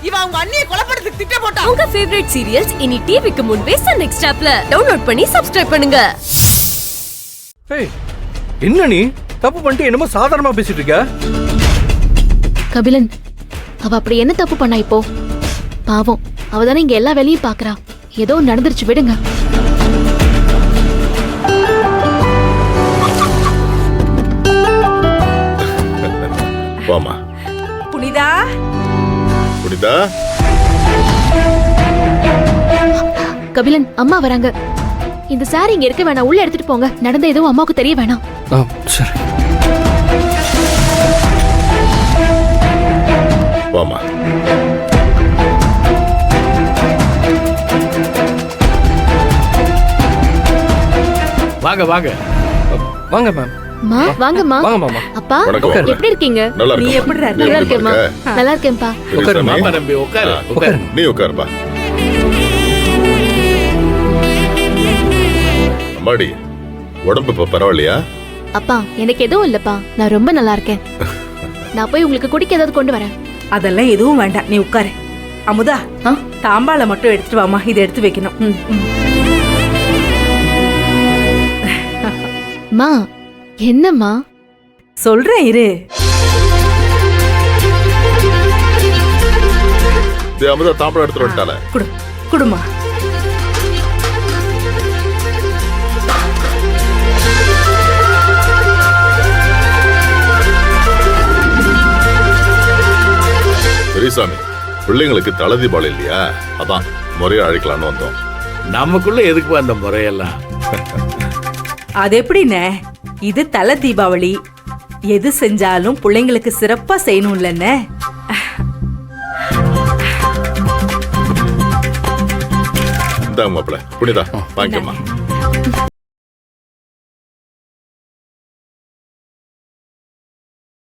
இவன் அவங்க அண்ணியை கொலை பண்றதுக்கு திட்டம் போட்டான். உங்க ஃபேவரட் சீரியல்ஸ் இனி டிவிக்கு முன்பே சன் நெக்ஸ்ட் ஆப்ல டவுன்லோட் பண்ணி சப்ஸ்கிரைப் பண்ணுங்க. ஏய், என்ன நீ தப்பு பண்ணிட்டு என்னமோ சாதாரணமா பேசிட்டு இருக்க? கபிலன், அவ அப்படி என்ன தப்பு பண்ணா இப்போ? பாவம், அவ தானே இங்க எல்லா வேலையும் பாக்குறா. ஏதோ நடந்துருச்சு, விடுங்க. வாமா புனிதா. புனிதா, கபிலன், அம்மா வராங்க. இந்த சாரி இங்க இருக்க வேணாம், உள்ள எடுத்துட்டு போங்க. நடந்த எதுவும் அம்மாவுக்கு தெரிய வேணாம். சரி. வாமா. வாங்க வாங்க வாங்க மேம். மா, வாங்கம்மா. வாங்க மாமா. அப்பா, வணக்கம். எப்படி இருக்கீங்க? நல்லா நீ இருக்கேன். எப்படிடா இருக்க? நல்லா இருக்கேம்மா. நல்லா இருக்கேன்ப்பா. உட்காரு, மாமா தம்பி, உட்காரு. நீ உட்காருப்பா. அம்மாடி, உடம்பு இப்ப பரவாயில்லையா? அப்பா, எனக்கு எதுவும் இல்லப்பா. நான் ரொம்ப நல்லா இருக்கேன். நான் போய் உங்களுக்கு குடிக்க ஏதாவது கொண்டு வரேன். அதெல்லாம் எதுவும் வேண்டாம், நீ உட்காரு. அமுதா, தாம்பாள மட்டும் எடுத்துட்டு வாமா, இதை எடுத்து வைக்கணும். மா, என்னம்மா? சொல்றேன் இரு. அமுதா தாம்பரம் எடுத்துட்டு வந்துட்டால. குடு குடுமா. பெரியசாமி, பிள்ளைங்களுக்கு தலை தீபாவளி இல்லையா? அதான் முறையா அழைக்கலான்னு வந்தோம். நமக்குள்ள எதுக்கு அந்த முறையெல்லாம்? அது எப்படின்னு, இது தலை தீபாவளி. எது செஞ்சாலும் பிள்ளைங்களுக்கு சிறப்பா செய்யணும்லன்னு. இந்தாங்க மாப்பிள்ள. புனிதா, வாங்கிக்கம்மா.